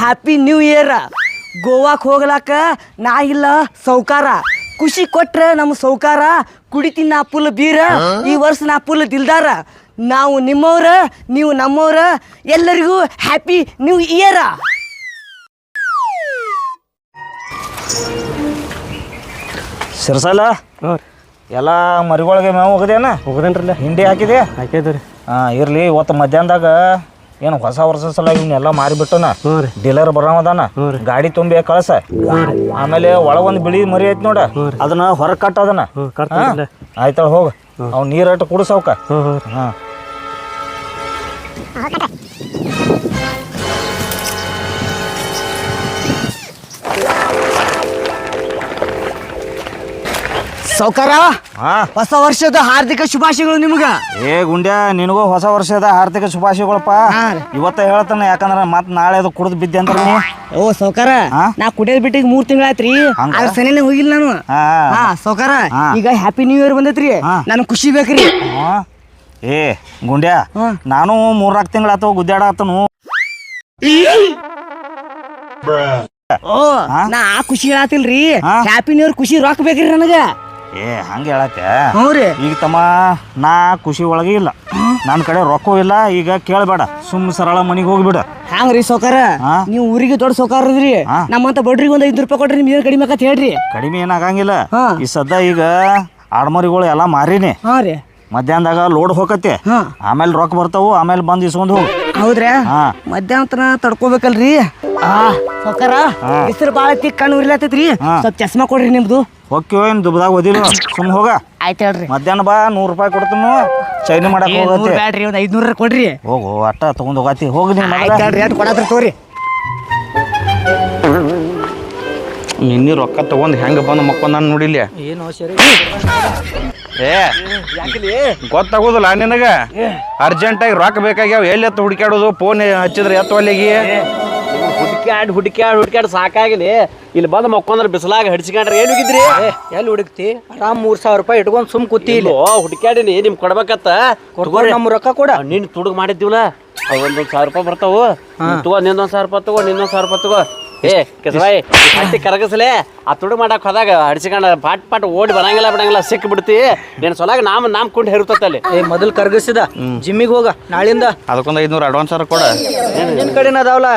Happy new year. ಗೋವಾಕ್ ಹೋಗ್ಲಾಕ ನಾ ಇಲ್ಲ ಸೌಕಾರ, ಖುಷಿ ಕೊಟ್ರ ನಮ್ಮ ಸೌಕಾರ. ಕುಡಿತೀನಿ ನಾ ಫುಲ್ ಬೀರ, ಈ ವರ್ಷ ನಾ ಫುಲ್ ದಿಲ್ದಾರ. ನಾವು ನಿಮ್ಮವ್ರ, ನೀವು ನಮ್ಮವ್ರ, ಎಲ್ಲರಿಗೂ ಹ್ಯಾಪಿ ನ್ಯೂ ಇಯರ್. ಸಿರ್ಸಲ್ಲ ಎಲ್ಲ ಮರಿಗಳಿಗೆ ಮೇವು ಹೋಗದೇನ? ಹೋಗದೇನ್ರಲ್ಲ ಹಿಂಡಿ ಹಾಕಿದೆ? ಹಾಕಿದ್ರಿ. ಇರ್ಲಿ ಇವತ್ತು ಮಧ್ಯಾಹ್ನದಾಗ ಏನು ಹೊಸ ವರ್ಷ ಸಲ ಇವನ್ನೆಲ್ಲ ಮಾರಿಬಿಟ್ಟನ. ಡೀಲರ್ ಬರೋದನ, ಗಾಡಿ ತುಂಬಿ ಕಳ್ಸ. ಆಮೇಲೆ ಒಳಗೊಂದು ಬಿಳಿ ಮರಿ ಐತಿ ನೋಡ, ಅದನ್ನ ಹೊರಗೆ ಕಟ್ಟ. ಅದನ್ನ ಆಯ್ತಾಳ ಹೋಗ, ಅವ್ ನೀರಟ್ಟು ಕುಡಿಸವ್ಕ. ಹಾ ಸೌಕಾರ, ಹೊಸ ವರ್ಷದ ಹಾರ್ದಿಕ ಶುಭಾಶಯಗಳು ನಿಮ್ಗ. ಏ ಗುಂಡ್ಯಾ, ನಿನಗೂ ಹೊಸ ವರ್ಷದ ಹಾರ್ದಿಕ ಶುಭಾಶಯಗಳಪ್ಪ. ಇವತ್ತ ಹೇಳ್ತಾನೆ, ಯಾಕಂದ್ರ ಮತ್ ನಾಳೆ ಅದು ಕುಡಿದು ಬಿದ್ದೆ ಅಂತ. ಓ ಸೌಕಾರ, ನಾ ಕುಡಿಯೋದ್ ಬಿಟ್ಟಿಗೆ 3 ತಿಂಗಳಾಯ್ತ್ರಿ, ಅದ್ರ ಸನೇನೆ ಹೋಗಿಲ್ಲ ನಾನು. ಹಾ ಸೌಕಾರ, ಈಗ ಹ್ಯಾಪಿ ನ್ಯೂ ಇಯರ್ ಬಂದೈತ್ರಿ, ನನ್ ಖುಷಿ ಬೇಕ್ರಿ. ಏ ಗುಂಡ್ಯಾ, ನಾನು 3-4 ತಿಂಗಳಾತವ ಗುದ್ದಾಡತ್ತನು. ಓ ನಾ ಖುಷಿ ಹೇಳತ್ತಿಲ್ರಿ, ಹ್ಯಾಪಿ ನ್ಯೂ ಇಯರ್ ಖುಷಿ ರೊಕ್ಕ ಬೇಕ್ರಿ ನನಗ. ಏ ಹಂಗ ಹೇಳತ್ತೆ? ಹ್ಞೂರಿ. ಈಗ ತಮ್ಮ ನಾ ಖುಷಿ ಒಳಗೆ ಇಲ್ಲ, ನನ್ನ ಕಡೆ ರೊಕ್ಕವೂ ಇಲ್ಲ. ಈಗ ಕೇಳಬೇಡ, ಸರಳ ಮನಿಗೆ ಹೋಗ್ಬಿಡ. ಹ್ಯಾಂಗ್ರಿ ಸೌಕಾರ, ನೀವು ಊರಿಗೆ ದೊಡ್ಡ ಸೌಕಾರ ಇದ್ರಿ, ನಮ್ಮಂತ ಬಡ್ರಿಗೆ ಒಂದ್ 5 ರೂಪಾಯಿ ಕೊಟ್ರಿ, ನಿಮ್ಗೆ ಏನು ಕಡಿಮೆ ಆಕತ್ ಹೇಳ್ರಿ. ಕಡಿಮೆ ಏನಾಗಂಗಿಲ್ಲ. ಈ ಸದ್ದ ಈಗ ಆಡ್ಮರಿಗಳು ಎಲ್ಲ ಮಾರಿನಿ. ಮಧ್ಯಾಹ್ನದಾಗ ಲೋಡ್ ಹೋಗತ್ತೆ, ಆಮೇಲೆ ರೊಕ್ಕ ಬರ್ತಾವು, ಆಮೇಲೆ ಬಂದು ಇಸ್ಕೊಂಡು ಹೋಗು. ಹೌದ್ರಾ? ಮಧ್ಯಾಹ್ನ ತಡ್ಕೋಬೇಕಲ್ರಿ. ಸೌಕಾರ, ಹೆಸರು ಬಾಳ ಐತಿ, ಕಣ್ಣು ಉರಿಲತ್ತೈತ್ರಿ, ಸ್ವಲ್ಪ ಚಸ್ಮಾ ಕೊಡ್ರಿ ನಿಮ್ದು. ಹೋಗ್ತೀವ ಏನು ದುಬ್ದಾಗ ಓದಿಲ್ಲ, ಸುಮ್ ಹೋಗ. ಆಯ್ತು ಹೇಳ್ರಿ. ಮಧ್ಯಾಹ್ನ ಬಾ, 100 ರೂಪಾಯಿ ಕೊಡ್ತೀನಿ, ಚೈನಿ ಮಾಡಕ್ ಹೋಗತ್ತೆ. ಬ್ಯಾಡ್ರಿ, ಒಂದು 500 ಕೊಡ್ರಿ. ಹೋಗು, ಅಟ್ಟ ತಗೊಂಡ್ ಹೋಗತಿ, ಹೋಗಿ. ನೀವು ಕೊಡತ್ರಿ ತೋರಿ. ನಿನ್ನೆ ರೊಕ್ಕ ತಗೊಂಡ್ ಹೆಂಗ ಬಂದು ಮಕ್ಕೊಂಡ್ ನಾನು ನೋಡಿಲ್ಲ. ಏನು ಸರಿ ಏ ಗೊತ್ತಾಗೋದಿಲ್ಲ ನಿನಗ? ಅರ್ಜೆಂಟಾಗಿ ರೊಕ್ಕ ಬೇಕಾಗ್ಯಾವ, ಎಲ್ಲಿ ಎತ್ತು ಹುಡುಕ್ಯಾಡೋದು? ಫೋನ್ ಹಚ್ಚಿದ್ರೆ ಎತ್ತವಲ್ಲಿಗೆ ಹುಡುಕ್ಯಾಡ್ ಸಾಕಾಗಿಲಿ. ಇಲ್ಲಿ ಬಂದು ಮಕ್ಕೊಂಡ್ರೆ ಬಿಸಿಲಾಗ ಹಡ್ಸಿಕೊಂಡ್ರೆ ಏನು ಹೋಗಿದ್ರಿ? ಎಲ್ಲಿ ಹುಡುಕ್ತಿ? ಆರಾಮ್ 3000 ರೂಪಾಯಿ ಇಟ್ಕೊಂಡ್ ಸುಮ್ ಕೂತಿ. ಹುಡುಕ್ಯಾಡಿನಿ, ನಿಮ್ ಕೊಡ್ಬೇಕತ್ತ. ನಮ್ಮ ರೊಕ್ಕ ಕೊಡ. ನಿನ್ ತುಡುಗ್ ಮಾಡಿದ್ದೀವಲ್ಲ, ಒಂದೊಂದು 1000 ರೂಪಾಯಿ ಬರ್ತಾವು. ತಗೋ, ನಿಂದೊಂದು 1000 ರೂಪಾಯಿ ತಗೋ, ನಿನ್ನೊಂದು 1000 ರೂಪಾಯಿ ತಗೋ. ಏ ಕೆಸವಾಯಿ, ಹತ್ತಿ ಕರಗಸಲೆ ಆ ತುಡುಗ್ ಮಾಡಕ್ ಹೋದಾಗ ಹಡ್ಸಿಕೊಂಡ ಪಾಟ್ ಓಡಿ ಬರಂಗಿಲ್ಲ ಸಿಕ್ ಬಿಡ್ತಿ. ನೀನ್ ಸೊಲಾಗ ನಾಮ್ ಕುಂಡ್ ಹೇರುತ್ತಲ್ಲಿ. ಮೊದಲು ಕರ್ಗಸಿದ ಜಿಮ್ಮಿಗೆ ಹೋಗ, ನಾಳಿಂದ ಅದಕ್ಕೊಂದು 500 ಅಡ್ವಾನ್ಸ್ ಕೊಡ. ನಿನ್ ಕಡೆನ ಅದಾವಲ್ಲ.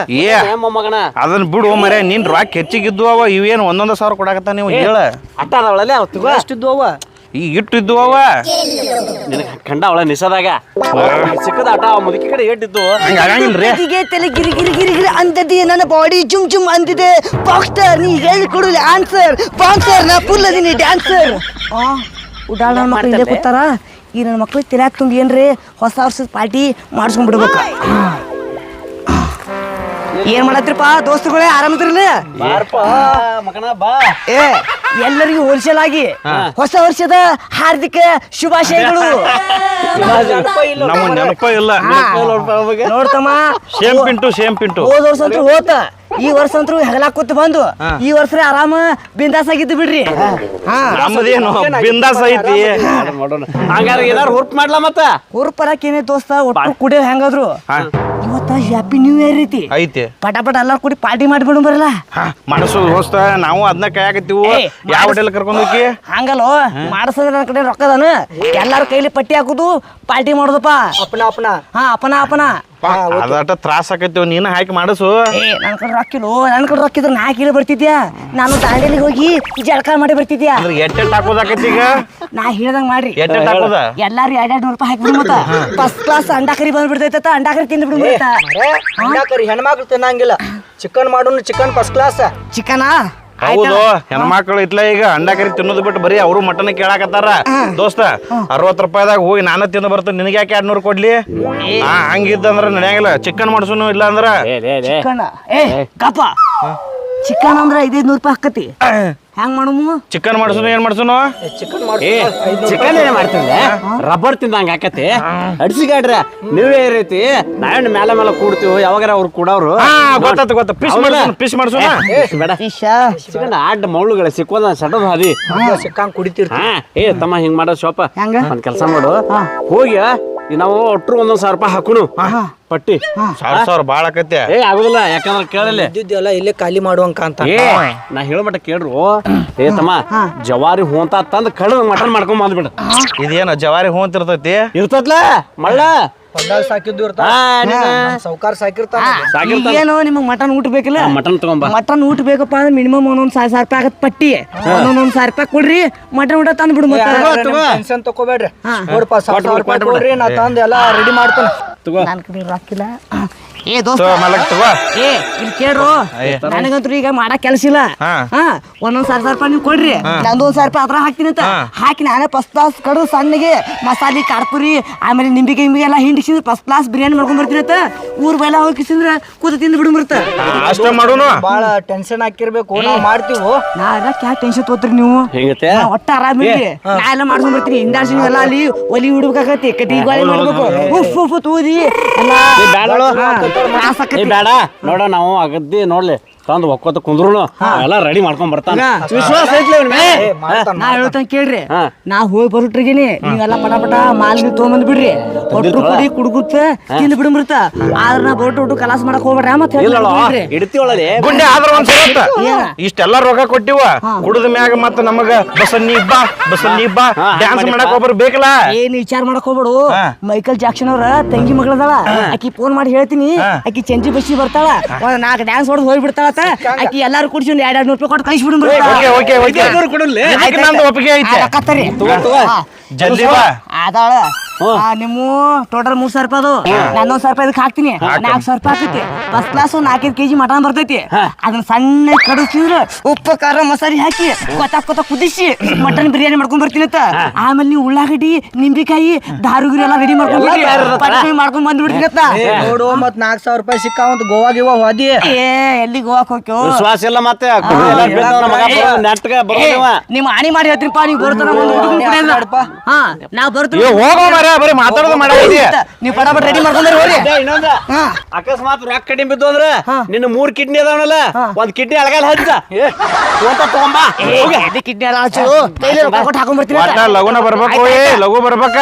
ಮೊಮ್ಮಗನ ಅದನ್ನ ಬಿಡು ಮರೆ, ನಿನ್ ರೊಕ್ಕ ಹೆಚ್ಚಿಗಿದ್ದು ಅವ. ಇವೇನು 1,000 ಕೊಡಾಕತ್ತ ನೀವು? ಹೇಳ ಅಟ್ಟ ಅದಾವಳಲ್ಲ, ಅಷ್ಟಿದ್ದು ಅವ. ಈಗ ಇಟ್ಟಿದ್ದು ಅವ ನಿನಗೆ ಕಂಡ ಅವಳ ನಿಸದಾಗ ಸಿಕ್ಕದ ಆಟ ಮುದುಕಿ ಕಡೆ ಏಟಿದ್ದು ಹಂಗಾಗಿಲ್ರಿ. ತಲೆ ಗಿರಿ ಗಿರಿ ಗಿರಿ ಗಿರಿ ಅಂದದಿ, ನನ್ನ ಬಾಡಿ ಜುಮ್ ಜುಮ್ ಅಂದಿದೆ. ಬಾಕ್ಸ್ಟರ್, ನೀ ಹೇಳಿಕೊಡಲಿ ಆನ್ಸರ್. ಬಾಕ್ಸರ್, ನಾ ಫುಲ್ ಅದೀನಿ ಡ್ಯಾನ್ಸರ್. ಉಡಾಳ ನನ್ನ ಮಕ್ಳು ಇಲ್ಲೇ ಕೂತಾರ. ಈ ನನ್ನ ಮಕ್ಳಿಗೆ ತಿರ್ಯಾಕ ತುಂಬಿ ಏನ್ರಿ ಹೊಸ ವರ್ಷದ ಪಾರ್ಟಿ ಮಾಡಿಸ್ಕೊಂಡ್ಬಿಡ್ಬೇಕ. ಏನ್ ಮಾಡತ್ರಿಪ್ಪ ದೋಸ್ತುಗಳೇ, ಆರಾಮದ್ರಲ್ಲ? ಏ ಎಲ್ಲರಿಗೂ ಹೋಲ್ಸೇಲ್ ಆಗಿ ಹೊಸ ವರ್ಷದ ಹಾರ್ದಿಕ ಶುಭಾಶಯಗಳು. ನಮ್ಮ ನೆನಪ ಇಲ್ಲ ನೋಡ್ತಮ್ಮ, ಸೇಮ್ ಪಿಂಟು ಹೋದ ವರ್ಷ ಅಂತೂ ಹೋತ, ಈ ವರ್ಷ ಅಂತೂ ಹೆಗಲಾಕೂತ್ ಬಂದು ಈ ವರ್ಷ ಆರಾಮ ಬಿಂದಾಸ್ ಆಗಿದ್ದು ಬಿಡ್ರಿ. ನಮ್ಮದೇನು ಬಿಂದಾಸ್ ಐತಿ. ಹಂಗಾರ ಏನಾರು ಹುರ್ಪ್ ಮಾಡ್ಲಾ? ಮತ್ತ ಹುರ್ಪರಕ್ ಏನೇ ದೋಸ್ತ, ಒಟ್ಟು ಕುಡಿಯೋ ಹೆಂಗಾದ್ರು ಇವತ್ತ ಹ್ಯಾಪಿ ನ್ಯೂ ಇಯರ್ ಐತಿ. ಪಟ ಎಲ್ಲಾರು ಕೂಡಿ ಪಾರ್ಟಿ ಮಾಡಿಬಿಡು ಬರಲ್ಲ. ಮಾಡಿಸೋದು ದೋಸ್ತ, ನಾವು ಅದನ್ನ ಕಾಯಕತ್ತೀವಿ. ಯಾವ ಹೋಟೆಲ್ ಕರ್ಕೊಂಡ್ ಹೋಗಿ? ಹಂಗಲ್ಲೋ, ಮಾಡಿಸೋದ್ರ ನನ್ನ ಕಡೆ ರೊಕ್ಕದಾನ, ಎಲ್ಲಾರ ಕೈಲಿ ಪಟ್ಟಿ ಹಾಕುದು, ಪಾರ್ಟಿ ಮಾಡೋದಪ್ಪ. ಅಪನ ಅದಾಟ ತ್ರಾಸ ಆಕೈತಿ. ನೀನ ಹಾಕಿ ಮಾಡಿಸು. ನನ್ ಕಡೆ ರೊಕ್ಕಿಲ್ಲ, ನನ್ ಕಡೆ ರೊಕ್ಕಿದ್ರೆ ನಾ ಹಾಕಿ ಬರ್ತಿದ್ಯಾ. ನಾನು ದಾಂಡೇಲಿಗೆ ಹೋಗಿ ಜಳಕ ಮಾಡಿ ಬರ್ತಿದ್ಯಾ. ಎಟ್ಟೆಟ್ ಹಾಕೋದಾಕೈತಿ ಈಗ? ನಾ ಹೇಳ್ದಂಗ್ ಮಾಡ್ರಿ. ಎಟ್ಟೆಟ್ ಹಾಕೋದ? ಎಲ್ಲಾರು 200 ರೂಪಾಯಿ ಹಾಕ್ಬಿಡು. ಮತ್ತ ಫಸ್ಟ್ ಕ್ಲಾಸ್ ಅಂಡಾಕರಿ ಬಂದ್ಬಿಡ್ತೈತ, ಅಂಡಾಕರಿ ತಿಂದ್ಬಿಡು. ಅಂಡಾಕರಿ ಹೆಣ್ಮಕ್ಳು ತಿನ್ನಂಗಿಲ್ಲ, ಚಿಕನ್ ಮಾಡೋನು, ಚಿಕನ್ ಫಸ್ಟ್ ಕ್ಲಾಸ್. ಚಿಕನಾ? ಹೌದು, ಹೆಣ್ಮಕ್ಳು ಇಟ್ಲ ಈಗ ಅಂಡಾಕರಿ ತಿನ್ನೋದು ಬಿಟ್ಟು ಬರೀ ಅವರು ಮಟನ್ ಕೇಳಾಕತ್ತಾರ. ದೋಸ್ತ 60 ರೂಪಾಯಿದಾಗ ಹೋಗಿ ನಾನು ತಿಂದು ಬರ್ತೇನೆ, ನಿನಗೆ ಯಾಕೆ 200 ಕೊಡ್ಲಿ? ಹಂಗಿದ್ದಂದ್ರ ನಡೆಯಂಗಿಲ್ಲ. ಚಿಕನ್ ಮಾಡ್ಸೋನು ಇಲ್ಲ ಅಂದ್ರ ಚಿಕನ್ ಅಂದ್ರ 500 ರೂಪಾಯಿ ಹಾಕತಿ. ಹೆಂಗ್ ಮಾಡಮು? ಚಿಕನ್ ಮಾಡ್ಸೋನು ಏನ್ ಮಾಡ್ಸೋನು? ಚಿಕನ್ ಏನ್ ಮಾಡ್ತಿದ್ದೆ? ರಬ್ಬರ್ ತಿಂದಂಗ ಹಾಕತಿ. ಅಡ್ಸಿಗಾಡ್ರ ನೀವೇ ಇರೈತಿ, ನಾವೇನು ಮೇಲೆ ಕೂಡ್ತೀವಿ. ಯಾವಾಗಾರ ಅವ್ರು ಕೂಡವ್ರು ಗೊತ್ತ ಫಿಶ್ ಮಾಡ್ಸೋಣ. ಬೇಡ, ಚಿಕನ್ ಆಡ್ ಮೌಳುಗಳ ಸಿಕ್ಕೋದ ಸಡದ್ ಹಾದಿ ಸಿಕ್ಕಂಗ್ ಕುಡಿತಿರ್ತಿ. ಏ ತಮ್ಮ ಹಿಂಗ್ ಮಾಡೋ ಶೋಪ ಒಂದ್ ಕೆಲಸ ಮಾಡು, ಹೋಗಿ ನಾವು ಒಟ್ರು 1,000 ರೂಪಾಯಿ ಹಾಕುನು. ಪಟ್ಟಿ. 1,000 ಭಾಳ ಆಕತ್ಯ. ಏ ಆಗುದಿಲ್ಲ, ಯಾಕಂದ್ರೆ ಕೇಳಲಿ ಇದ್ದಿದ್ದೆಲ್ಲ ಇಲ್ಲೇ ಖಾಲಿ ಮಾಡುವಂಕ ಅಂತ. ಏ ನಾ ಹೇಳೋ ಮಟ್ಟ ಕೇಳ್ರು. ಏ ತಮ್ಮ, ಜವಾರಿ ಹೂಂತ ತಂದ್ ಕಡ್ದು ಮಟನ್ ಮಾಡ್ಕೊಂಡ್ ಬಂದ್ಬಿಡ. ಇದೇನು ಜವಾರಿ ಹೂ ಅಂತ ಇರ್ತೈತಿ? ಇರ್ತತ್ಲ ಮಳ್ಳ ಸಾಕಿದ್ದು ಸೌಕಾರ ಸಾಕಿರ್ತಾನ. ಏನು ನಿಮಗ್ ಮಟನ್ ಊಟ ಬೇಕಿಲ್ಲ? ಮಟನ್ ತಗೊಂಬ. ಮಟನ್ ಊಟ ಬೇಕಪ್ಪ ಅಂದ್ರೆ ಮಿನಿಮಮ್ ಒಂದೊಂದ್ 1,000 ರೂಪಾಯಿ ಆಗತ್ ಪಟ್ಟಿ. ಒಂದೊಂದ್ 1,000 ರೂಪಾಯಿ ಕೊಡ್ರಿ, ಮಟನ್ ಊಟ ತಂದ್ ಬಿಡು. ಟೆನ್ಷನ್ ತಕೋಬೇಡ್ರಿ, ನೋಡಪ್ಪ 1,000 ರೂಪಾಯಿ ಕೊಡ್ರಿ, ನಾ ತಂದ್ ಎಲ್ಲ ರೆಡಿ ಮಾಡ್ತೇನೆ. ನನ್ ಕಡೆ ರೊಕ್ಕಿಲ್ಲ. ಏ ದೋಸ್ತ ಮಲಕ್ ತಗೋ. ಏ ಇಲ್ಲಿ ಕೇಳ್ರು, ನನಗಂತೂ ಈಗ ಮಾಡಕ್ ಕೆಲಸ ಇಲ್ಲ. ಒಂದೊಂದ್ 1,000 ರೂಪಾಯಿ ನೀವು ಕೊಡ್ರಿ, ನಂದು 1,000 ರೂಪಾಯಿ ಅದ್ರ ಹಾಕ್ತೀನಿ ಅಂತ ಹಾಕಿ ನಾನೇ ಫಸ್ಟ್ ಕ್ಲಾಸ್ ಕಡು ಸಣ್ಣಗೆ ಮಸಾಲೆ ಕಾರ್ಪುರಿ ಆಮೇಲೆ ನಿಂಬಿಗೆ ಎಲ್ಲ ಹಿಂಡಿಸಿದ್ರೆ ಫಸ್ಟ್ ಕ್ಲಾಸ್ ಬಿರಿಯಾನಿ ಮಾಡ್ಕೊಂಡ್ ಬರ್ತೀನಿ ಅಂತ ಊರ್ ಬೈಲ ಹೋಗಿಸಿದ್ರ ಕೂತ ತಿಂದು ಬಿಡ್ಬಿಡ್ತ. ಅಷ್ಟ ಮಾಡೋನು. ಬಾಳ ಟೆನ್ಷನ್ ಹಾಕಿರ್ಬೇಕು, ನಾವ್ ಮಾಡ್ತೀವಿ. ನಾ ಕ್ಯಾ ಟೆನ್ಷನ್ ತೋತ್ರಿ ನೀವು? ಹೆಂಗತೆ ಒಟ್ಟ ಆರಾಮಿರಿ, ನಾ ಎಲ್ಲ ಮಾಡ್ಕೊಂಡ್ ಬರ್ತೀನಿ. ಇಂಡಾಸಿನ ಎಲ್ಲ ಅಲ್ಲಿ ಒಲಿ ಹುಡ್ಬೇಕಾಗತಿ, ಕಟಿ ಗಾಳಿ ಮಾಡ್ಬೇಕು, ಉಫ್ ಉಫ್ ತೂದಿ ಎಲ್ಲ ಬೇಡ ನೋಡ. ನಾವು ಅಗದ್ದಿ ನೋಡ್ಲಿ ತಂದು ಒಕ್ಕೋತ ಕುಂದ್ರು ಎಲ್ಲ ರೆಡಿ ಮಾಡ್ಕೊಂಡ್ ಬರ್ತಾನ. ವಿಶ್ವಾಸ ಐತ್ಲಿ ಅವ್ನ ಮೇಲೆ. ನಾ ಹೇಳ್ತಾನ ಕೇಳ್ರಿ, ನಾ ಹೋಗಿ ಬರೋಟ್ರಿಗೇನಿ ನೀವೆಲ್ಲ ಪಟ ಪಟ ಮಾಲ್ ನೀವು ತೊಗೊಂಬಂದ್ ಬಿಡ್ರಿ, ಒಟ್ರು ಕುಡಿ ಕುಡ್ಗುತ್ತ ತಿಂದು ಬಿಡ್ಬಿಡ್ತ. ಆದ್ರ ನಾ ಬೋಟ್ ಕಲಾಸ್ ಮಾಡಕ್ ಹೋಗ್ಬೇಡ್ರಿ. ಮತ್ತೆ ಇಡ್ತೀವಳಲಿ ಗುಂಡೆ ಆದ್ರ ಒಂದ್ ಇಷ್ಟೆಲ್ಲ ರೊಕ್ಕ ಕೊಟ್ಟಿವ, ಕುಡಿದ ಮ್ಯಾಗ ಮತ್ತ ನಮಗ ಬಸನ್ನಿ ಬಾ ಡ್ಯಾನ್ಸ್ ಮಾಡಕ್ ಒಬ್ಬರು ಬೇಕಲ್ಲ. ಏನ್ ವಿಚಾರ ಮಾಡಕ್ ಹೋಗ್ಬೇಡು. ಮೈಕಲ್ ಜಾಕ್ಸನ್ ಅವ್ರ ತಂಗಿ ಮಗಳದಾಳ, ಆಕಿ ಫೋನ್ ಮಾಡಿ ಹೇಳ್ತೀನಿ, ಆಕಿ ಚಂಚಿ ಬಸ್ಸಿ ಬರ್ತಾಳ, 4 ಡ್ಯಾನ್ಸ್ ಹೊಡೆದ್ ಹೋಗ್ಬಿಡ್ತಾಳ. ಆಕಿ ಎಲ್ಲಾರು ಕುಡಿಸಿ 200 ರೂಪಾಯಿ ಕೊಟ್ಟು ಕಳಿಸ್ಬಿಡ್ರಿ. ಒಪ್ಪಿಗೆ ಐತೆ. ಜಲ್ದಿ ಬಾ. ಅದಾಳ ನಿಮ್ಮ ಟೋಟಲ್ 3,000 ರೂಪಾಯಿ ಅದು. ನಾನು 1,000 ರೂಪಾಯಿ ಇದಕ್ಕೆ ಹಾಕ್ತೀನಿ, 4,000 ರೂಪಾಯಿ ಆಗ್ತೈತಿ. ಫಸ್ಟ್ ಕ್ಲಾಸ್ 4-5 ಕೆಜಿ ಮಟನ್ ಬರ್ತೈತಿ. ಅದನ್ನ ಸಣ್ಣ ಕಡಿಸಿದ್ರೆ ಉಪ್ಪು ಖಾರ ಮಸಾಲೆ ಹಾಕಿ ಕೊತ್ತ ಕುದಿಸಿ ಮಟನ್ ಬಿರಿಯಾನಿ ಮಾಡ್ಕೊಂಡ್ ಬರ್ತೀನಿ ಅಂತ. ಆಮೇಲೆ ನೀವು ಉಳ್ಳಾಗಡ್ಡಿ ನಿಂಬಿಕಾಯಿ ದಾರುಗಿರಿ ಎಲ್ಲ ರೆಡಿ ಮಾಡ್ಕೊಂಡ್ ಬಂದ್ಬಿಡ್ತೀನಿ ಅಂತ. ನೋಡು ಮತ್ 4,000 ರೂಪಾಯಿ ಸಿಕ್ಕಾವಂತ ಗೋವಾ ಗಿವಾ ಹೋದಿ. ಏ ಎಲ್ಲಿ ಗೋವಾಕ್ ಹೋಗ್ಯೋ ವಿಶ್ವಾಸ ಇಲ್ಲ ಮತ್ತೆ ನಿಮ್ಮ ಆಣಿ ಮಾಡಿ ಹೇಳ್ತೀನಿಪ್ಪ. ನೀವು ಬರ್ತಾರ ನಾವ್ ಬರ್ತೀವಿ. ಹೋಗೋ ಮರ ಬರೀ ಮಾತಾಡೋದು ಮಾಡೈತಿ. ನೀವು ಪಟಾಪಟ್ ರೆಡಿ ಮಾಡ್ಕೊಂಡ್ರಿ ಹೋಗಿ. ಅಕಸ್ಮಾತ್ ರೊಕ್ಕ ಕಡಿಮೆ ಬಿದ್ದು ಅಂದ್ರ ನಿನ್ನ 3 ಕಿಡ್ನಿ ಅದಾವನಲ್ಲ, 1 ಕಿಡ್ನಿ ಅಳಗಾಲ ಹಚ್ಚ ತಗೊಂಬ. ಕಿಡ್ನಿ ಎಲ್ಲ ಹಚ್ಚು, ಕೈಲಿ ರೊಕ್ಕ ಕೊಟ್ಟು ಹಾಕೊಂಡ್ ಬರ್ತೀನಿ. ಲಗುನ ಬರ್ಬೇಕು, ಲಘು ಬರ್ಬೇಕ.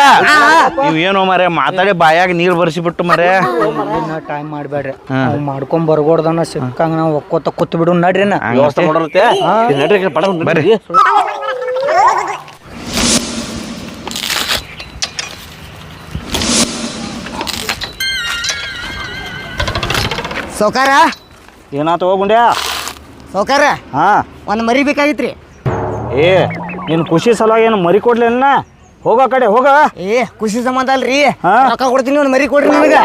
ನೀವ್ ಏನು ಮರೆ ಮಾತಾಡಿ ಬಾಯಾಗ ನೀರ್ ಬರ್ಸಿಬಿಟ್ಟು ಮರೆ ಟೈಮ್ ಮಾಡ್ಬೇಡ್ರಿ, ನಾವ್ ಮಾಡ್ಕೊಂಡ್ ಬರ್ಗೋಡ್ದನ ಸಿಕ್ಕಂಗ ನಾವ್ ಒಕ್ಕೋತ ಕೂತ್ ಬಿಡು. ನಡ್ರಿ ನಾ ವ್ಯವಸ್ಥೆ ಮಾಡೋರುತ್ತೆ. ನಡ್ರಿ ಪಡ ಬರ್ರಿ. ಸೌಕಾರ ಏನಾತ ಹೋಗುಂಡ್ಯಾ? ಸೌಕಾರ ಹಾ, ಒಂದ್ ಮರಿ ಬೇಕಾಗಿತ್ರಿ. ಏ ನಿನ್ ಖುಷಿ ಸಲುವಾಗಿ ಏನು ಮರಿ ಕೊಡ್ಲಿಲ್ಲ? ಹೋಗ ಕಡೆ ಹೋಗ. ಏ ಖುಷಿ ಸಂಬಂಧ ಅಲ್ರಿ, ಹಾ? ರೊಕ್ಕ ಕೊಡ್ತೀನಿ, ಒಂದ್ ಮರಿ ಕೊಡ್ರಿ ನನಗ.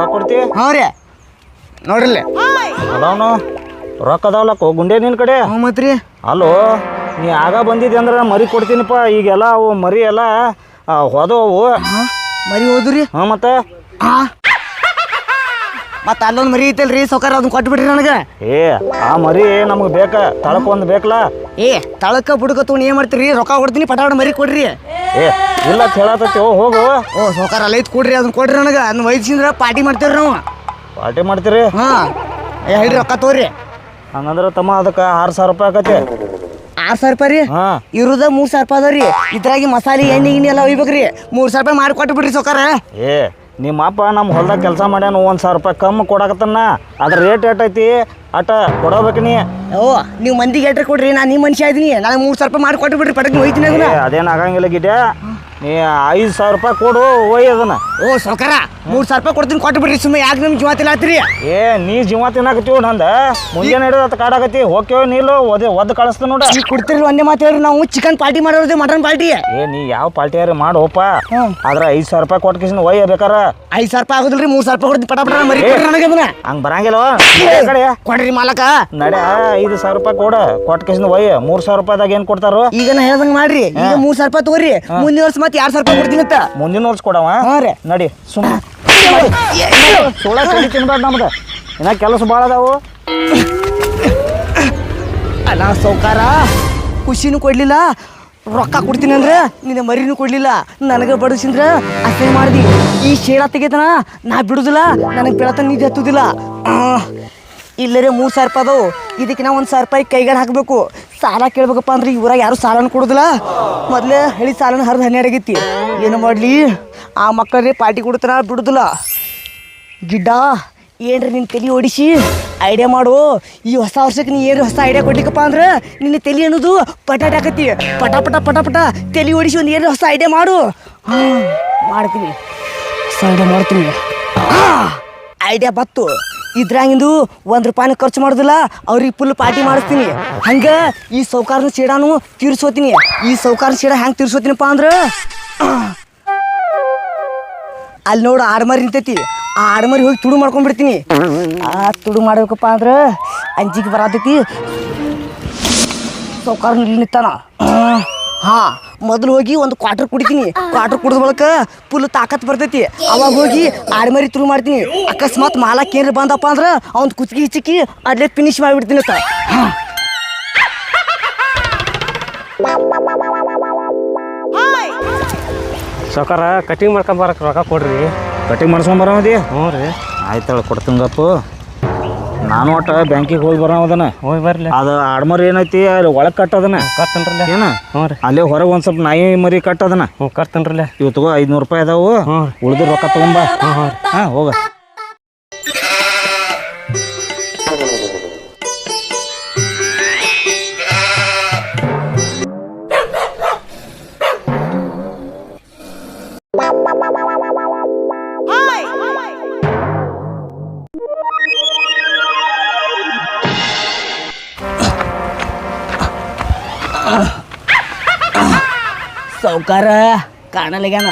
ರೊಕ್ಕ ಕೊಡ್ತಿ? ಹ್ಞೂ ರೀ, ನೋಡ್ರಿ ಅದಾವನು ರೊಕ್ಕ ಅದಾವಲ್ಲ ಗುಂಡೆ ನಿನ್ ಕಡೆ. ಹ್ಞೂ ಮತ್ರಿ. ಅಲ್ಲೋ, ನೀ ಆಗ ಬಂದಿದ್ದೆ ಅಂದ್ರೆ ಮರಿ ಕೊಡ್ತೀನಿಪ್ಪ. ಈಗೆಲ್ಲ ಅವು ಮರಿ ಎಲ್ಲ ಹೋದವು. ಮರಿ ಹೋದ್ರಿ? ಹಾಂ, ಮತ್ತೆ ಮತ್ತೆ ಅಲ್ಲೊಂದು ಮರಿ ಐತಲ್ರಿ ಸೌಕಾರ, ಅದನ್ನ ಕೊಟ್ಬಿಡ್ರಿ ನನಗೆ. ಏ ಆ ಮರಿ ನಮಗೆ ಬೇಕ, ತಳಕೊಂದು ಬೇಕಲ್ಲ. ಏ ತಳಕ ಬುಡಕ ತೊಗೊಂಡು ಏನ್ ಮಾಡ್ತೀರಿ? ರೊಕ್ಕ ಕೊಡ್ತೀನಿ, ಪಟಾಡ ಮರಿ ಕೊಡ್ರಿ. ಏ ಇಲ್ಲ ಹೇಳತ್ತತಿ, ಹೋಗು. ಓ ಸೌಕಾರ ಅಲ್ಲ ಐತ್ ಕೊಡ್ರಿ, ಅದನ್ನ ಕೊಡ್ರಿ ನನಗೆ. ಅದನ್ನ ವಯಸ್ಸಿಂದ್ರ ಪಾರ್ಟಿ ಮಾಡ್ತೀವ್ರಿ ನಾವು. ಪಾರ್ಟಿ ಮಾಡ್ತೀರಿ? ಹಾ ಹೇಳ್ರಿ, ರೊಕ್ಕ ತಗೋರಿ. ಹಂಗಂದ್ರೆ ತಮ್ಮ ಅದಕ್ಕೆ 6,000 ರೂಪಾಯಿ ಆಕತಿ. 6,000 ರೂಪಾಯಿ ರೀ? ಹಾಂ, ಇರುದ 3,000 ರೂಪಾಯಿ ಅದಾವ್ರಿ. ಇದ್ರಾಗಿ ಮಸಾಲೆ ಎಣ್ಣೆ ಗಿಣ್ಣೆ ಎಲ್ಲ ಒಯ್ಬೇಕ್ರಿ. 3,000 ರೂಪಾಯಿ ಮಾಡಿ ಕೊಟ್ಟು ಬಿಡ್ರಿ ಸೌಕಾರ. ಏ ನಿಮ್ಮ ಅಪ್ಪ ನಮ್ಮ ಹೊಲ್ದಾಗ ಕೆಲಸ ಮಾಡ್ಯಾನ, 1,000 ರೂಪಾಯಿ ಕಮ್ಮಿ ಕೊಡಕತ್ತನ್ನ. ಅದ್ರ ರೇಟ್ ಏಟೈತಿ ಅಟ ಕೊಡಬೇಕು ನೀ. ಓ ನೀವು ಮಂದಿಗೆ ಎಟ್ರಿ ಕೊಡ್ರಿ, ನಾನು ನಿಮ್ಮ ಮನುಷ್ಯ ಇದೀನಿ. ನನಗೆ 3,000 ರೂಪಾಯಿ ಮಾಡಿ ಕೊಟ್ಟು ಬಿಡ್ರಿ, ಪಟಕ್ ಹೋಯ್ತೀನಿ ಅದನ್ನ. ಅದೇನು ಆಗಂಗಿಲ್ಲ ಗಿಡ್ಯ, ನೀ 5,000 ರೂಪಾಯಿ ಕೊಡು, ಒಯ್ ಅದನ್ನ. ಓ ಸೌಕಾರ 3,000 ರೂಪಾಯಿ ಕೊಡ್ತೀನಿ, ಕೊಟ್ಟು ಬಿಡ್ರಿ. ಸುಮ್ಮನೆ ಯಾಕೆ ನಿಮ್ಗೆ ಜೀವ ತಿನ್ನಾತ್ರಿ? ಏ ನೀ ಜೀವ ತಿನ್ನಾಕತ್ತೀವಿ ನಂದ ಮುಂಜಾನೆ ಹಿಡಿದ ಕಾಡಾಕತಿ. ಹೋಗ್ಯವ ನೀಲು ಒದ್ದು ಕಳಿಸ್ತ ನೋಡ. ನೀವು ಕೊಡ್ತೀರಿ ಒಂದೇ ಮಾತು ಹೇಳ್ರಿ, ನಾವು ಚಿಕನ್ ಪಾರ್ಟಿ ಮಾಡೋದು, ಮಟನ್ ಪಾರ್ಟಿ. ಏ ನೀ ಯಾವ ಪಾರ್ಟಿಯಾರ ಮಾಡೋಪ್ಪ, ಆದ್ರೆ 5,000 ರೂಪಾಯಿ ಕೊಟ್ಕಿಸಿನ ಒಯ್ಯ ಬೇಕಾರ. 5,000 ರೂಪಾಯಿ ಆಗುದಿಲ್ರಿ, 3,000 ರೂಪಾಯಿ ಕೊಡ್ತೀನಿ, ಪಟ ಮರಿ ಕೊಡ್ರಿ ನನಗೆ ಅದನ್ನ. ಹಂಗೆ ಬರಂಗಿಲ್ಲವ ಕಡೆ ಕೊಡ್ರಿ ಮಾಲಕ. ನಡೆ 5,000 ರೂಪಾಯಿ ಕೊಡ, ಕೊಟ್ಕಿಸಿನ ಒಯ್ಯ. 3,000 ರೂಪಾಯಿದಾಗ ಏನು ಕೊಡ್ತಾರೋ ಈಗ ನಾ ಹೇಳ್ದಂಗೆ ಮಾಡ್ರಿ. ಈಗ 3,000 ರೂಪಾಯಿ ತಗೋರಿ, ಮುಂದಿನ ವರ್ಷ ಮತ್ತೆ 2,000 ರೂಪಾಯಿ ಕೊಡ್ತೀನಿ ಅಂತ. ಮುಂದಿನ ವರ್ಷ ಕೊಡವ. ಹಾಂ ರೀ, ನಡಿ ಸುಮ್ಮ ಸೋಳ ಕಡಿ ತಿನ್ಬಾರ್ದು ನಮ್ದು, ಇನ್ನ ಕೆಲಸ ಭಾಳ ಅದಾವು. ಅಲ್ಲ ಸೌಕಾರ ಖುಷಿನೂ ಕೊಡ್ಲಿಲ್ಲ, ರೊಕ್ಕ ಕೊಡ್ತೀನಿ ಅಂದ್ರೆ ನಿನ್ನ ಮರಿನೂ ಕೊಡ್ಲಿಲ್ಲ. ನನಗೆ ಬಡಿಸಿಂದ್ರ ಅಸಹ್ಯ ಮಾಡ್ದಿ. ಈ ಶೇಳ ತೆಗೆತನ ನಾ ಬಿಡುದಿಲ್ಲ, ನನಗೆ ಬೆಳತನ ನಿಧಿ ಹತ್ತುದಿಲ್ಲ. ಇಲ್ಲರೇ 3,000 ರೂಪಾಯಿ ಅದಾವು. ಇದಕ್ಕೆ ನಾ 1,000 ರೂಪಾಯಿ ಕೈಗಾಡಿ ಹಾಕಬೇಕು. ಸಾಲ ಕೇಳ್ಬೇಕಪ್ಪ ಅಂದ್ರೆ ಇವ್ರಾಗ ಯಾರು ಸಾಲನ ಕೊಡೋದಿಲ್ಲ. ಮೊದಲೇ ಹೇಳಿ ಸಾಲನ ಹರಿದು 12 ಆಗೈತಿ. ಏನು ಮಾಡಲಿ, ಆ ಮಕ್ಕಳೇ ಪಾರ್ಟಿ ಕೊಡ್ತಾರ ಬಿಡುದಿಲ್ಲ. ಗಿಡ್ಡ ಏನ್ರಿ ನಿನ್ನ ತಲೆ ಓಡಿಸಿ ಐಡಿಯಾ ಮಾಡು. ಈ ಹೊಸ ವರ್ಷಕ್ಕೆ ನೀ ಏನ್ರಿ ಹೊಸ ಐಡಿಯಾ ಕೊಡ್ಲಿಕ್ಕಪ್ಪ ಅಂದ್ರೆ ನಿನ್ನ ತಲೆ ಅನ್ನೋದು ಪಟಾಟ ಆಕತಿ. ಪಟ ಪಟ ಪಟ ಪಟ ತಲೆ ಓಡಿಸಿ ಒಂದು ಏನ್ರಿ ಹೊಸ ಐಡಿಯಾ ಮಾಡು. ಮಾಡ್ತೀನಿ, ಹೊಸ ಐಡಿಯಾ ಮಾಡ್ತೀನಿ. ಐಡಿಯಾ ಬತ್ತು. ಇದ್ರಾಗಿಂದು ₹1 ಖರ್ಚು ಮಾಡೋದಿಲ್ಲ, ಅವ್ರಿಗೆ ಫುಲ್ ಪಾರ್ಟಿ ಮಾಡಿಸ್ತೀನಿ. ಹಂಗೆ ಈ ಸೌಕಾರನ ಚೀಡಾನು ತೀರ್ಸೋತೀನಿ. ಈ ಸೌಕಾರನ ಚೀಡ ಹೆಂಗೆ ತೀರ್ಸೋತೀನಪ್ಪ ಅಂದ್ರೆ ಅಲ್ಲಿ ನೋಡು ಆಡ್ಮರಿ ನಿಂತೈತಿ, ಆ ಆಡ್ಮರಿ ಹೋಗಿ ತುಡು ಮಾಡ್ಕೊಂಡ್ಬಿಡ್ತೀನಿ. ಆ ತುಡು ಮಾಡ್ಬೇಕಪ್ಪ ಅಂದ್ರೆ ಅಂಜಿಕೆ ಬರತೈತಿ. ಸೌಕಾರ ಇಲ್ಲಿ ನಿಂತಾನ. ಹಾಂ, ಮೊದಲು ಹೋಗಿ ಒಂದು ಕ್ವಾರ್ಟರ್ ಕುಡಿತೀನಿ. ಕ್ವಾರ್ಟರ್ ಕುಡಿದ ಬಳಿಕ ಫುಲ್ ತಾಕತ್ ಬರ್ತೈತಿ. ಅವಾಗ ಹೋಗಿ ಆಡ್ಮರಿ ತುಳು ಮಾಡ್ತೀನಿ. ಅಕಸ್ಮಾತ್ ಮಾಲಕ್ ಏನ್ರಿ ಬಂದಪ್ಪ ಅಂದ್ರೆ ಅವ್ನು ಕುಚ್ಕಿ ಹಿಚ್ಕಿ ಅಲ್ಲೇ ಫಿನಿಶ್ ಮಾಡಿಬಿಡ್ತೀನಿ ಅಂತ. ಹಾಂ, ಸಾವ್ಕಾರ ಕಟಿಂಗ್ ಮಾಡ್ಕೊಂಬರಕ್ಕೆ ರೊಕ್ಕ ಕೊಡ್ರಿ. ಕಟಿಂಗ್ ಮಾಡ್ಸ್ಕೊಂಬರಮದಿ? ಹ್ಞೂ ರೀ. ಆಯ್ತಾಳ ಕೊಡ್ತೀನಗಪ್ಪು. ನಾನು ಒಟ್ಟು ಬ್ಯಾಂಕಿಗೆ ಹೋಗಿ ಬರೋದನ. ಹೋಗಿ ಬರ್ಲಿ. ಅದು ಆಡ್ಮರಿ ಏನೈತಿ ಅಲ್ಲಿ ಒಳಗೆ ಕಟ್ಟದನ ಕರ್ತನ್ರಲ್ಲ. ಏನ ಹ್ಞೂ ರೀ. ಅಲ್ಲೇ ಹೊರಗೆ ಒಂದು ಸ್ವಲ್ಪ ನಾಯಿ ಮರಿ ಕಟ್ಟದನ. ಹ್ಞೂ ಕರ್ತನ್ರಲ್ಲ. ಇವು ತಗೋ ₹500 ಅದಾವು. ಉಳಿದ ರೊಕ್ಕ ತಗೊಂಬ. ಹಾಂ ಹೋಗ. ಸೌಕಾರ ಕಾಣಲಿಗ್ಯಾನ.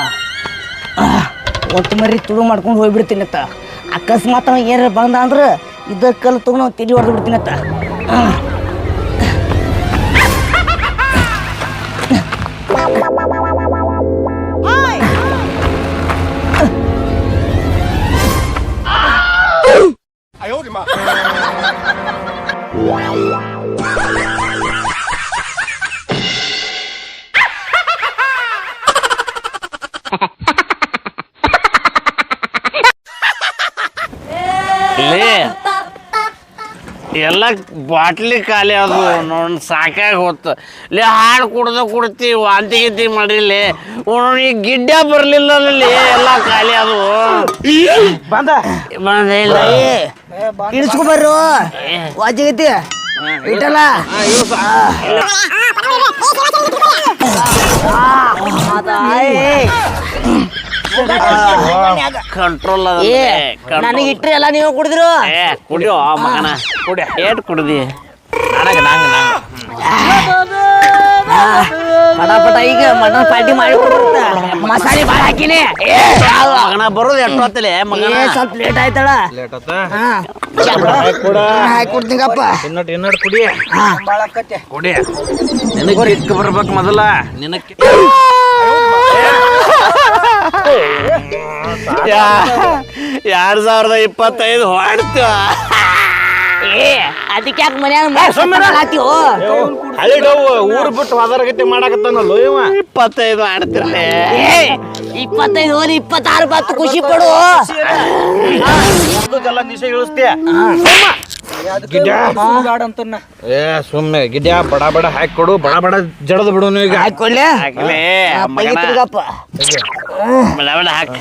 ಒಟ್ಟು ಮರಿ ತುಳು ಮಾಡ್ಕೊಂಡು ಹೋಗ್ಬಿಡ್ತೀನತ್ತ. ಅಕಸ್ಮಾತ್ ಅವ ಏನಾರ ಬಂದ ಅಂದ್ರೆ ಇದ್ದ ಕಲ್ಲು ತಗೊಂಡು ನಾವು ತಿಳಿ ಹೊಡೆದು ಬಿಡ್ತೀನತ್ತ. ಎಲ್ಲ ಬಾಟ್ಲಿ ಖಾಲಿ ಅದು ನೋಡ್ ಸಾಕಾಗಿ ಹೋತು. ಲೇ ಹಾಡು ಕುಡ್ತಿ ವಾಂತಿ ಗೀತಿ ಮಾಡಿರ್ಲಿ. ಈ ಗಿಡ್ಡ ಬರ್ಲಿಲ್ಲ ಅಲ್ಲಿ ಎಲ್ಲ ಖಾಲಿ ಅದು. ಬಂದಿಲ್ಲ ಇಳಿಸ್ಕೊಬರ್ರು ವಾಜಿಗೈತಿ ಇಟ್ಟಲ್ಲ. ಕಂಟ್ರೋಲ್ ನನಗೆ ಇಟ್ರಿ ಎಲ್ಲ ನೀವು ಕುಡಿದ್ರು. ಕುಡಿಯೋ ಮಗನ ಕುಡಿಯ ಏಟ್ ಕುಡ್ದಿ ಪಟ ಪಟ ಈಗ ಮಟನ್ ಪಾರ್ಟಿ ಮಾಡಿ ಮಸಾಲೆ ಭಾಳ ಹಾಕಿನಿ. ಮಗನ ಬರೋದು ಎಷ್ಟು ಹೊತ್ತಲೆ ಮಗನ ಸ್ವಲ್ಪ ಲೇಟ್ ಆಯ್ತಳ. ಹಾಕೊಡ್ತೀಗಪ್ಪ. ಇನ್ನೊಟ್ಟು ಕುಡಿ ಕುಡಿ. ನಿನಗೆ ಇಟ್ಕ ಬರ್ಬೇಕು ಮೊದಲ. ನಿನಕ್ಕೆ 2025 ಹೊಡ್ತು. ಅದಕ್ಕೆ ಯಾಕೆ ಮನ್ಯಾಗ ಹಳಿ ಊರು ಬಿಟ್ಟು ಹೋದರಗತಿ ಮಾಡಾಕತ್ತಾನಲ್ಲ ಇವ. 25 ಆಡ್ತಿರ್ಲೆ. 25 ಹೋಲಿ 26 ಬತ್ತು ಖುಷಿ ಪಡು. ದಿವಸ ಇಳಿಸ್ತೀಯ ಸುಮ್ಮನೆ ಗಿಡ್ಯಾ ಬಡ ಬಡ ಹಾಕಿ ಕೊಡು. ಬಡ ಬಡ ಜಡದ್ ಬಿಡು. ಈಗ ಹಾಕೊಳ್ಳೆ ಬಡ ಬಡ ಹಾಕ.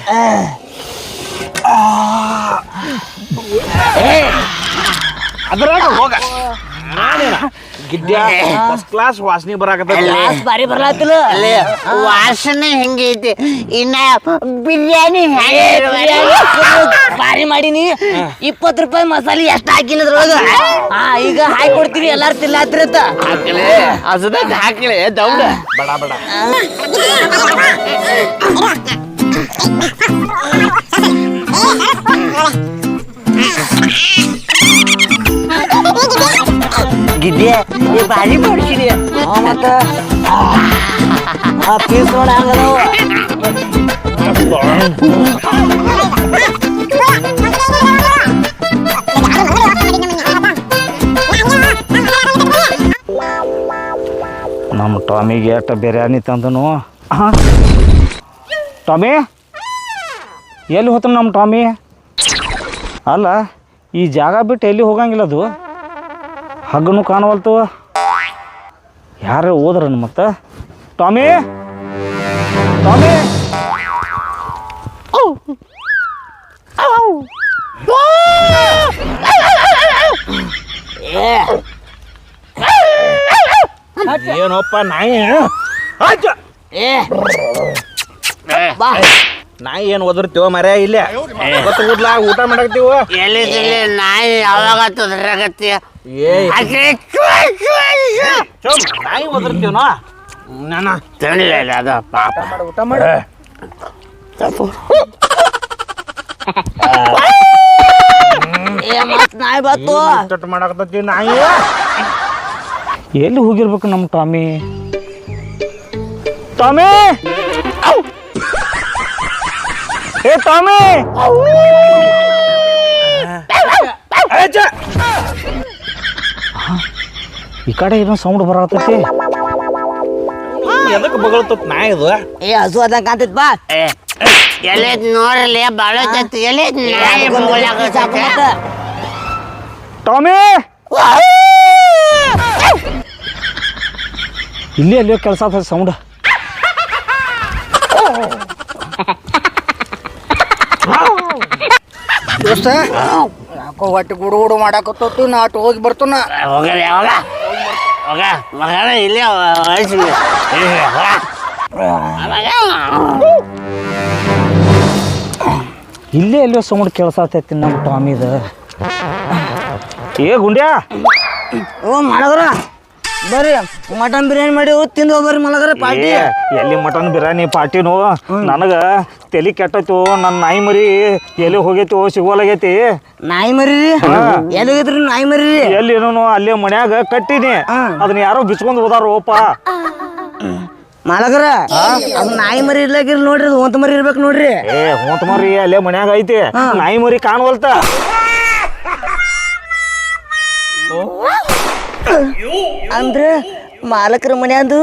ಅದ್ರಾಗ ಹೋಗ ಗಿಡ್ಯಾ ಫಸ್ಟ್ ಕ್ಲಾಸ್ ವಾಸನೆ ಬರಾಕತ್ತೈತಿ. ಬಾರಿ ಬರ್ಲಾತಿಲ್ಲ ವಾಸನೆ ಹೆಂಗೈತಿ. ಇನ್ನ ಬಿರಿಯಾನಿ ಬಾರಿ ಮಾಡೀನಿ. ₹20 ಮಸಾಲೆ ಎಷ್ಟು ಹಾಕಿಲ್ಲದ್ರೊಳಗ. ಈಗ ಹಾಕಿ ಕೊಡ್ತೀವಿ ಎಲ್ಲಾರು ತಿನ್ಲಾತಿರತ್ತ. ಹಾಕಲಿ ಹಸದ ಹಾಕಲಿ ದೌಡ ಬಡ ಬಡ. ಗಿದ್ದೆ ಬಾರಿ ಮಾಡ್ಸಿರಿ. ಮತ್ತ ಪೀಸ್ ನೋಡಿ ಹಂಗದವು. ನಮ್ಮ ಟಾಮಿಗೆ ಎಷ್ಟು ಬಿರಿಯಾನಿ ತಂದನು. ಟಾಮಿ ಎಲ್ಲಿ ಹೋತಾನ ನಮ್ಮ ಟಾಮಿ? ಅಲ್ಲ ಈ ಜಾಗ ಬಿಟ್ಟು ಎಲ್ಲಿ ಹೋಗಂಗಿಲ್ಲ. ಅದು ಹಗ್ಗನು ಕಾಣವಲ್ತು. ಯಾರು ಹೋದ್ರನ್ ಮತ್ತೆ? ಟಾಮಿ ಟಾಮಿ ಏನಪ್ಪ ನಾಯಿ ಆಯ್ತ. ಬಾ ನಾಯಿ ಏನು ಒದರ್ತೀವ ಮರ್ಯಾ ಇಲ್ಲೇ ಗೊತ್ತ ಕೂದ್ಲಾ ಊಟ ಮಾಡಾಕತ್ತೀವ ಎಲ್ಲಿ ನಾಯಿ ಯಾವಾಗ ತೊದ್ರಾಗತ್ತಿ ಏ ನಾಯಿ ಒದರ್ತೀವನೋ ನಾನು ತಿಳಿಲ್ಲ ಅದ ಪಾಪ ಊಟ ಮಾಡು ಮತ್ ನಾಯಿ ಬತ್ತು ಕಟ್ ಮಾಡಾಕತ್ತಿ ನಾಯಿ ಎಲ್ಲಿ ಹೋಗಿರ್ಬೇಕು ನಮ್ಮ ಟಾಮಿ ಟಾಮಿ ಏ ಟಾಮಿ ಈ ಕಡೆ ಏನೋ ಸೌಂಡ್ ಬರತೈತಿ ಎದಕ್ಕೆ ಬಗಳತ್ತ ನಾಯಿ ಇದು ಏ ಹಸು ಅದಂಗ ಕಾಣ್ತೈತ್ ಬಾ ಎಲ್ಲಿ ನೋಡಲಿ ಬಾಳ ಜೊತೆ ಎಲ್ಲಿ ನಾಯಿ ಬೋಲಾಗತ್ತೆ ಟಾಮಿ ಇಲ್ಲಿ ಅಲ್ಲಿಯೋ ಕೆಲಸ ಆಗ್ತದೆ ಸೌಂಡ್ ದೋಸ್ತ ಯಾಕೋ ಹೊಟ್ಟೆ ಗುಡು ಗುಡು ಮಾಡಾಕತ್ತೋತು ನಾ ಅಟ್ ಹೋಗಿ ಬರ್ತನ ಹೋಗಲಿ ಯಾವಾಗ ಹೋಗ ಮಗನ ಇಲ್ಲೇ ವಯಸ್ಸಿಗೆ ಇಲ್ಲೇ ಅಲ್ಲಿಯೋ ಸೌಂಡ್ ಕೆಲಸ ಆಗ್ತೈತಿ ನಮ್ಮ ಟಾಮಿದ ಏ ಗುಂಡ್ಯಾ ಓ ಮಾಡಗ್ರ ಬರ್ರಿ ಮಟನ್ ಬಿರಿಯಾನಿ ಮಾಡಿ ತಿಂದು ಬರ್ರಿ ಮಲಗ್ರ ಪಾರ್ಟಿ ಏ, ಎಲ್ಲಿ ಮಟನ್ ಬಿರಿಯಾನಿ ಪಾರ್ಟಿನು ನನಗ ತಲೆ ಕೆಟ್ಟೈತು ನನ್ನ ನಾಯಿ ಮರಿ ಎಲ್ಲಿ ಹೋಗೈತಿ ಸಿಗೋಲಾಗೈತಿ ನಾಯಿ ಮರೀರಿ ಎಲ್ಲಿ ಹೋಗಿದ್ರಿ ನಾಯಿ ಮರೀರಿ ಎಲ್ಲಿ ಏನೋ ಅಲ್ಲೇ ಮನ್ಯಾಗ ಕಟ್ಟಿನಿ ಅದನ್ನ ಯಾರೋ ಬಿಚ್ಕೊಂಡು ಹೋದಾರ ಓಪ ಮಾಲಕರ ಅದು ನಾಯಿ ಮರಿ ಇರ್ಲಾಕಿರ್ ನೋಡ್ರಿ ಅದು ಒಂತ ಮರಿ ಇರ್ಬೇಕು ನೋಡ್ರಿ ಏ ಹೊಂತ ಮರಿ ಅಲ್ಲೇ ಮನ್ಯಾಗ ಐತಿ ನಾಯಿ ಮರಿ ಕಾಣವಲ್ತ ಅಂದ್ರೆ ಮಾಲಕರ ಮನ್ಯಾಂದು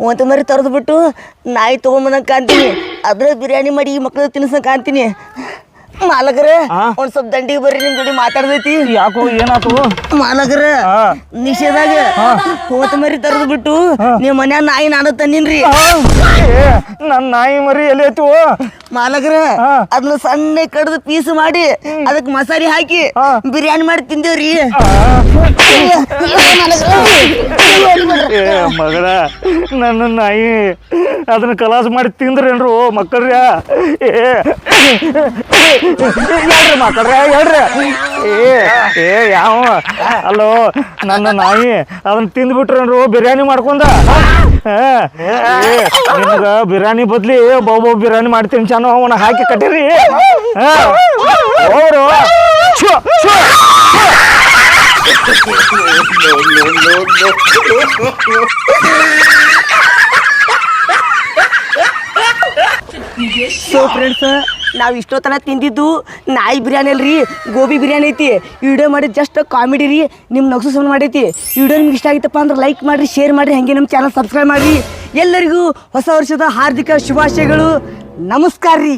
ಒಂತ ಮರಿ ತರದ್ ಬಿಟ್ಟು ನಾಯಿ ತಗೊಂಬಂದಂಗ ಕಾಣ್ತೀನಿ ಅದ್ರ ಬಿರಿಯಾನಿ ಮಾಡಿ ಈ ಮಕ್ಳು ತಿನ್ಸಂಗ ಕಾಣ್ತೀನಿ ಮಾಲಕರ ಒಂದ್ ಸ್ವಲ್ಪ ದಂಡಿಗೆ ಬರ್ರಿ ನಿಮ್ ಜೋಡಿ ಮಾತಾಡ್ದೈತಿ ಯಾಕೋ ಏನಾತು ಮಾಲಕರ ನಿಷೇಧಾಗ ಹೋತ ಮರಿ ತರದ್ ಬಿಟ್ಟು ನೀವ್ ಮನ್ಯಾಗ ನಾಯಿ ನಾನು ತಂದಿನ್ರಿ ನನ್ನ ನಾಯಿ ಮರಿ ಎಲ್ಲಿ ಐತು ಮಾಲಕರ ಅದನ್ನ ಸಣ್ಣ ಕಡ್ದು ಪೀಸ್ ಮಾಡಿ ಅದಕ್ ಮಸಾಲೆ ಹಾಕಿ ಬಿರಿಯಾನಿ ಮಾಡಿ ತಿಂದೇವ್ರಿ ಏ ಮಗಳ ನನ್ನ ನಾಯಿ ಅದನ್ನ ಕಲಾಸ ಮಾಡಿ ತಿಂದ್ರೇನ್ರು ಮಕ್ಕಳ್ರ ಹೇಳ್ರಿ ಮಕ್ಕಳ್ರ ಹೇಳ್ರಿ ಏ ಯಾವ ಅಲ್ಲೋ ನನ್ನ ನಾಯಿ ಅದನ್ನ ತಿಂದ್ಬಿಟ್ರೇನ್ರು ಬಿರಿಯಾನಿ ಮಾಡ್ಕೊಂಡ ನಿಮ್ಗ ಬಿರಿಯಾನಿ ಬದ್ಲಿ ಬಹು ಬಿರಿಯಾನಿ ಮಾಡ್ತೀನಿ ಚಾನು ಅವನ ಹಾಕಿ ಕಟ್ಟಿರಿ ಹೋಗ್ರು ಸೊ ಫ್ರೆಂಡ್ಸ್ ನಾವು ಇಷ್ಟೊತ್ತನ ತಿಂದಿದ್ದು ನಾಯಿ ಬಿರಿಯಾನಿ ಅಲ್ರಿ ಗೋಬಿ ಬಿರಿಯಾನಿ ಐತಿ ವಿಡಿಯೋ ಮಾಡಿದ್ದು ಜಸ್ಟ್ ಕಾಮಿಡಿ ರೀ ನಿಮ್ಮ ನಗಸು ಸಮ ಮಾಡೈತಿ ವಿಡಿಯೋ ನಿಮ್ಗೆ ಇಷ್ಟ ಆಗಿತ್ತಪ್ಪ ಅಂದ್ರೆ ಲೈಕ್ ಮಾಡಿರಿ ಶೇರ್ ಮಾಡಿರಿ ಹಾಗೆ ನಮ್ಮ ಚಾನಲ್ ಸಬ್ಸ್ಕ್ರೈಬ್ ಮಾಡಿರಿ ಎಲ್ಲರಿಗೂ ಹೊಸ ವರ್ಷದ ಹಾರ್ದಿಕ ಶುಭಾಶಯಗಳು ನಮಸ್ಕಾರ ರೀ